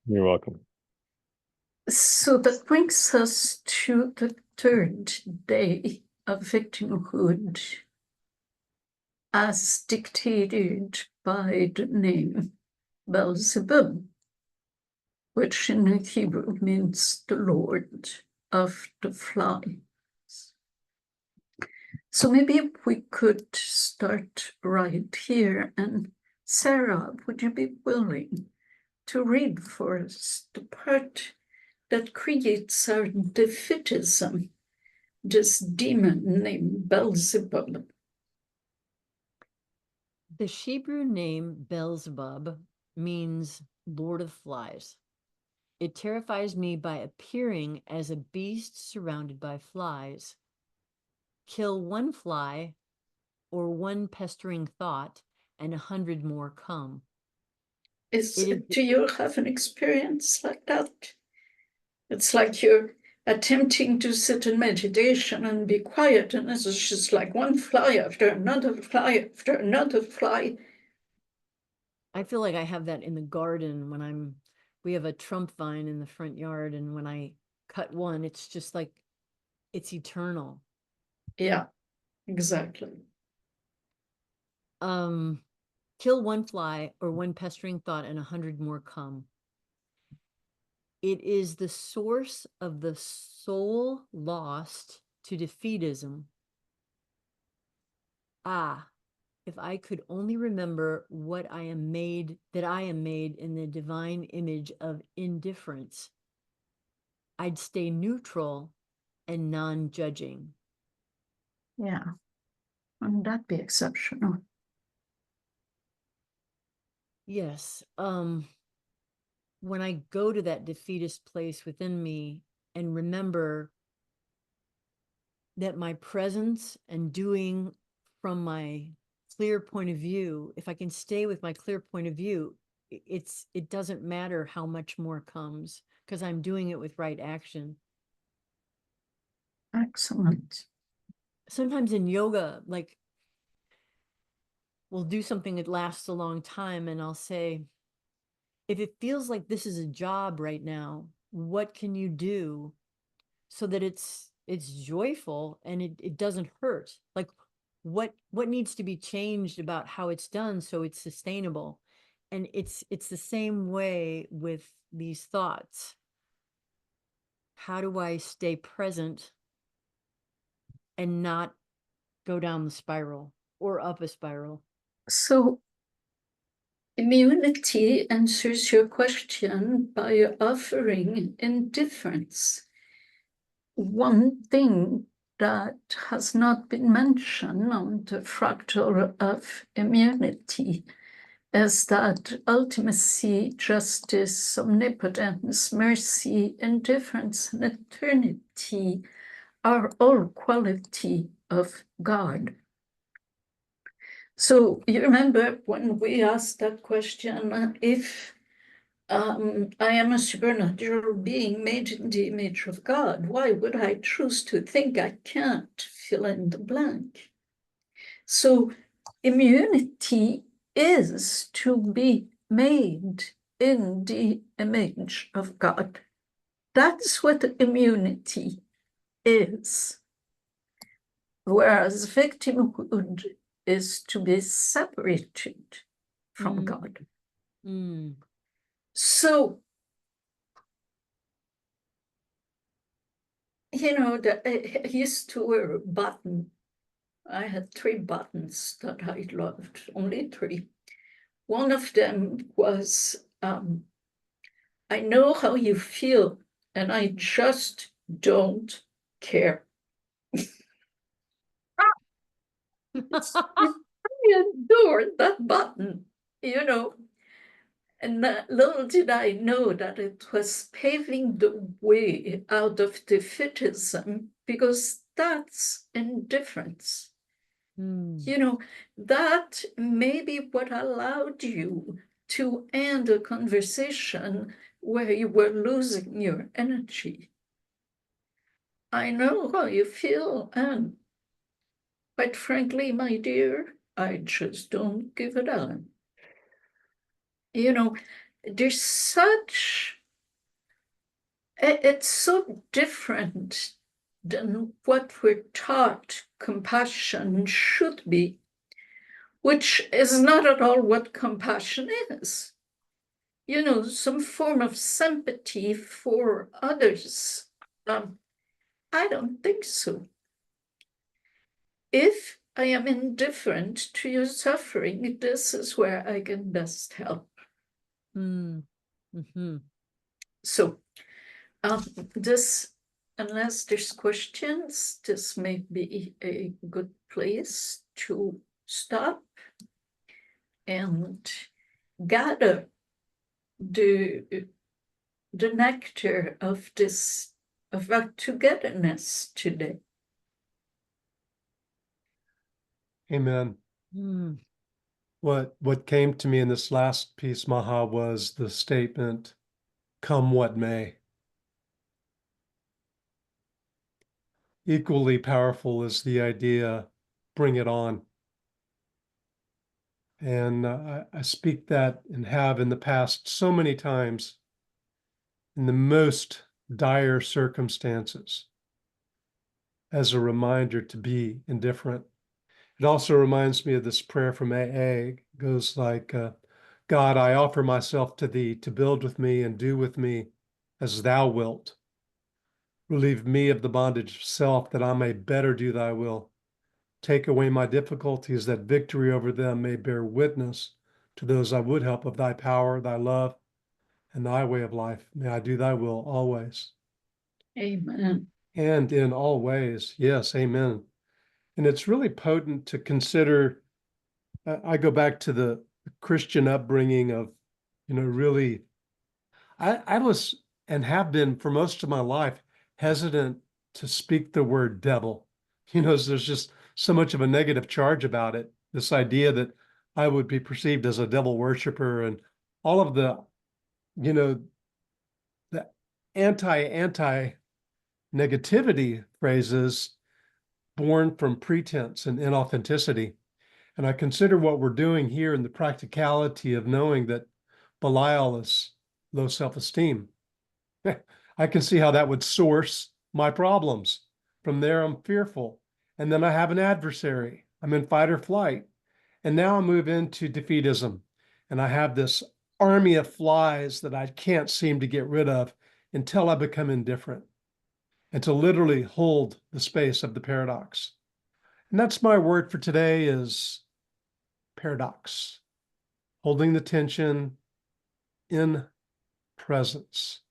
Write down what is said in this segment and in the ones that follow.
You're welcome. So that brings us to the third day of victimhood as dictated by the name Beelzebub, which in Hebrew means the Lord of the Flies. So maybe we could start right here. And Sarah, would you be willing to read for us the part that creates our defeatism, this demon named Beelzebub? The Hebrew name Beelzebub means Lord of Flies. It terrifies me by appearing as a beast surrounded by flies. Kill one fly or one pestering thought, and 100 more come. Do you have an experience like that? It's like you're attempting to sit in meditation and be quiet, and it's just like one fly after another fly after another fly. I feel like I have that in the garden when we have a trump vine in the front yard, and when I cut one, it's just like it's eternal. Yeah, exactly. Kill one fly or one pestering thought, and 100 more come. It is the source of the soul lost to defeatism. Ah, if I could only remember what I am made, that I am made in the divine image of indifference, I'd stay neutral and non-judging. Yeah, wouldn't that be exceptional? Yes. When I go to that defeatist place within me and remember that my presence and doing from my clear point of view, if I can stay with my clear point of view, it doesn't matter how much more comes because I'm doing it with right action. Excellent. Sometimes in yoga, like we'll do something that lasts a long time, and I'll say, if it feels like this is a job right now, what can you do so that it's joyful and it doesn't hurt? Like what needs to be changed about how it's done so it's sustainable? And it's the same way with these thoughts. How do I stay present and not go down the spiral or up a spiral? So immunity answers your question by offering indifference. One thing that has not been mentioned on the fractal of immunity is that ultimacy, justice, omnipotence, mercy, indifference, and eternity are all quality of God. So you remember when we asked that question, if I am a supernatural being made in the image of God, why would I choose to think I can't fill in the blank? So immunity is to be made in the image of God. That's what immunity is. Whereas victimhood is to be separated from God. So, you know, I used to wear a button. I had 3 buttons that I loved, only 3. One of them was, I know how you feel, and I just don't care. I adored that button, you know. And little did I know that it was paving the way out of defeatism, because that's indifference. You know, that may be what allowed you to end a conversation where you were losing your energy. I know how you feel, and quite frankly, my dear, I just don't give a damn. You know, there's such It's so different than what we're taught compassion should be, which is not at all what compassion is. You know, some form of sympathy for others. I don't think so. If I am indifferent to your suffering, this is where I can best help. Mm. Mm-hmm. So, this, unless there's questions, this may be a good place to stop and gather the the nectar of this of our togetherness today. Amen. Mm. What came to me in this last piece, Maha, was the statement, come what may. Equally powerful is the idea, bring it on. And I speak that and have in the past so many times in the most dire circumstances as a reminder to be indifferent. It also reminds me of this prayer from AA. It goes like, God, I offer myself to thee to build with me and do with me as thou wilt. Relieve me of the bondage of self that I may better do thy will. Take away my difficulties that victory over them may bear witness to those I would help of thy power, thy love, and thy way of life. May I do thy will always. Amen. And in all ways, yes, amen. And it's really potent to consider. I go back to the Christian upbringing of, really, I was and have been for most of my life hesitant to speak the word devil. There's just so much of a negative charge about it. This idea that I would be perceived as a devil worshiper and all of you know, the anti negativity phrases born from pretense and inauthenticity. And I consider what we're doing here in the practicality of knowing that Belial is low self-esteem. I can see how that would source my problems. From there, I'm fearful. And then I have an adversary. I'm in fight or flight. And now I move into defeatism. And I have this army of flies that I can't seem to get rid of until I become indifferent and to literally hold the space of the paradox. And that's my word for today is paradox, holding the tension in presence.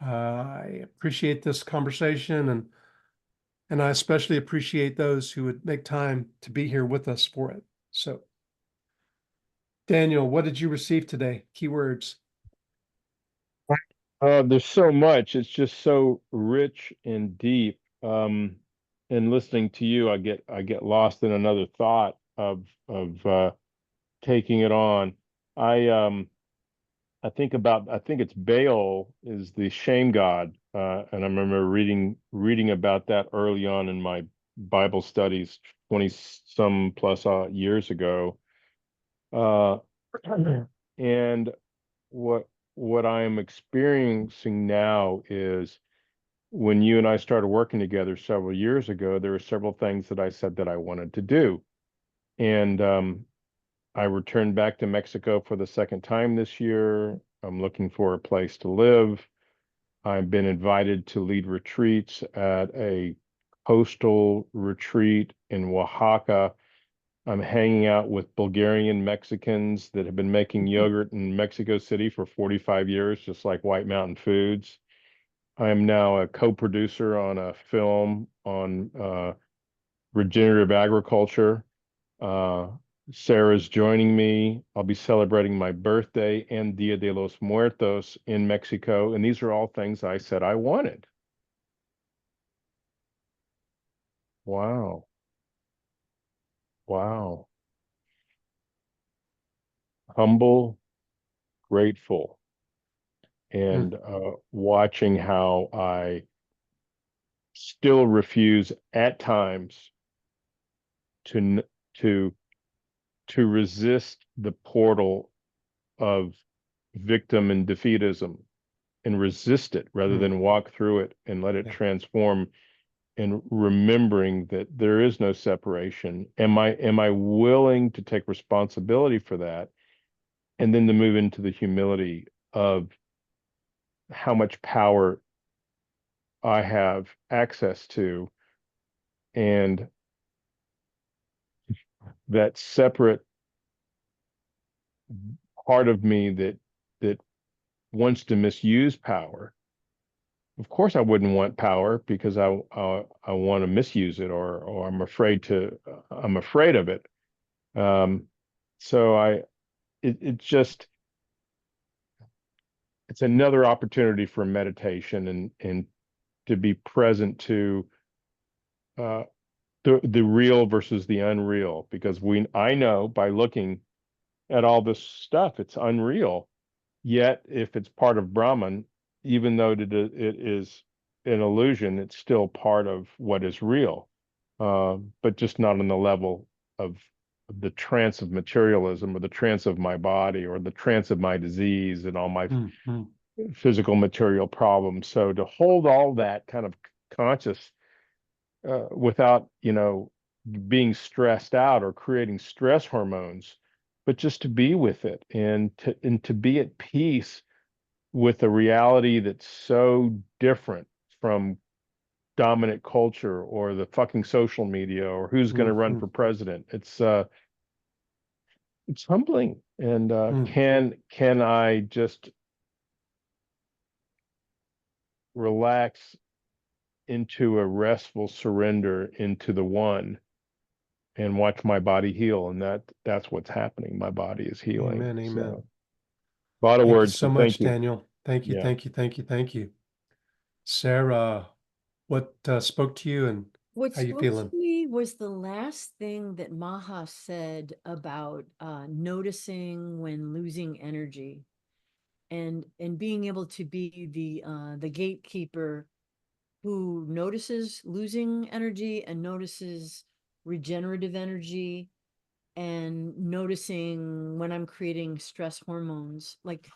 I appreciate this conversation and I especially appreciate those who would make time to be here with us for it. So, Daniel, what did you receive today? Keywords. There's so much. It's just so rich and deep. And listening to you, I get lost in another thought of taking it on. I I think it's Baal is the shame god, and I remember reading about that early on in my Bible studies 20 some plus years ago. Uh, and what what I am experiencing now is when you and I started working together several years ago, there were several things that I said that I wanted to do. And I returned back to Mexico for the second time this year. I'm looking for a place to live. I've been invited to lead retreats at a coastal retreat in Oaxaca. I'm hanging out with Bulgarian Mexicans that have been making yogurt in Mexico City for 45 years, just like White Mountain Foods. I am now a co-producer on a film on regenerative agriculture. Uh, Sarah's joining me. I'll be celebrating my birthday and Dia de los Muertos in Mexico. And these are all things I said I wanted. Wow. Wow. Humble, grateful, and watching how I still refuse at times to to to resist the portal of victim and defeatism. and resist it rather than walk through it and let it Yeah. transform, and remembering that there is no separation. Am I willing to take responsibility for that? And then to move into the humility of how much power I have access to, and that separate part of me that wants to misuse power. Of course, I wouldn't want power because I want to misuse it, or I'm afraid of it. So it's another opportunity for meditation and to be present to the real versus the unreal, because I know by looking at all this stuff, it's unreal. Yet, if it's part of Brahman, even though it is an illusion, it's still part of what is real, but just not on the level of the trance of materialism, or the trance of my body, or the trance of my disease and all my physical material problems. So to hold all that kind of conscious, without, being stressed out or creating stress hormones, but just to be with it, and to be at peace with a reality that's so different from dominant culture or the fucking social media or who's going to run for president. It's humbling. And can I just relax into a restful surrender into the one and watch my body heal? And that's what's happening. My body is healing. Amen. Amen. So, a lot of Thank words. you so but much, thank you. Daniel. Thank you. Yeah. Thank you. Thank you. Thank you. Sarah, what spoke to you, and What how you spoke feeling? to me was the last thing that Maha said about noticing when losing energy, and being able to be the gatekeeper who notices losing energy and notices regenerative energy, and noticing when I'm creating stress hormones. Like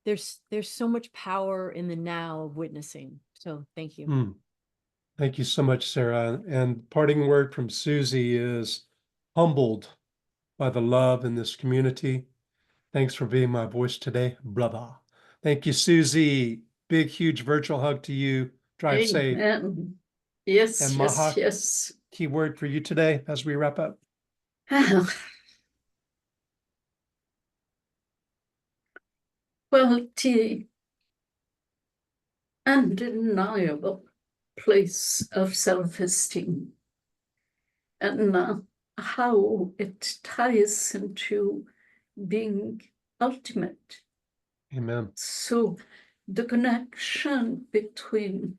there's so much power in the now of witnessing. So thank you. Thank you so much, Sarah. And parting word from Susie is humbled by the love in this community. Thanks for being my voice today, brother. Thank you, Susie. Big, huge virtual hug to you. Drive safe. Amen. Yes, And yes, Maha, yes. key word for you today as we wrap up. Well, the undeniable place of self-esteem, and how it ties into being ultimate. Amen. So the connection between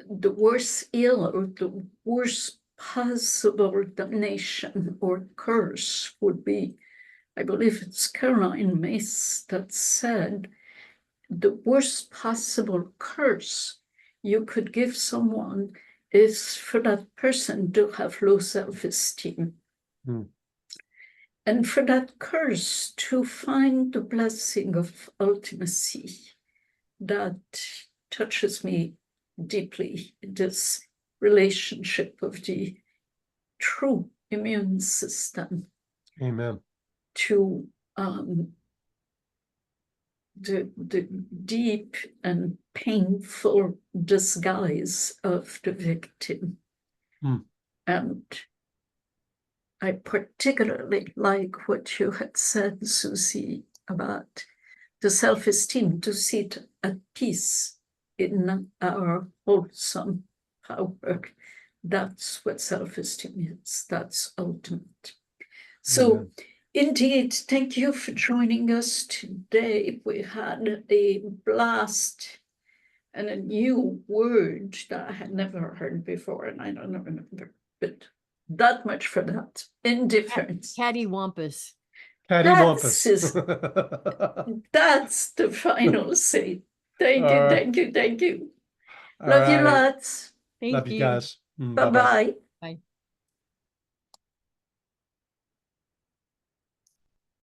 the worst ill or the worst possible damnation or curse would be, I believe it's Caroline Myss that said, the worst possible curse you could give someone is for that person to have low self-esteem. And for that curse to find the blessing of ultimacy. That touches me deeply, this relationship of the true immune system. Amen. To the deep and painful disguise of the victim. And I particularly like what you had said, Susie, about the self-esteem, to sit at peace in our wholesome power. That's what self-esteem is. That's ultimate. So, indeed, thank you for joining us today. We had a blast and a new word that I had never heard before, and I don't remember, but that much for that. Indifference. Cattywampus. Cattywampus. That's the final say. Thank you, thank you, thank you. Love you lots. Love you guys. Bye-bye. Bye-bye.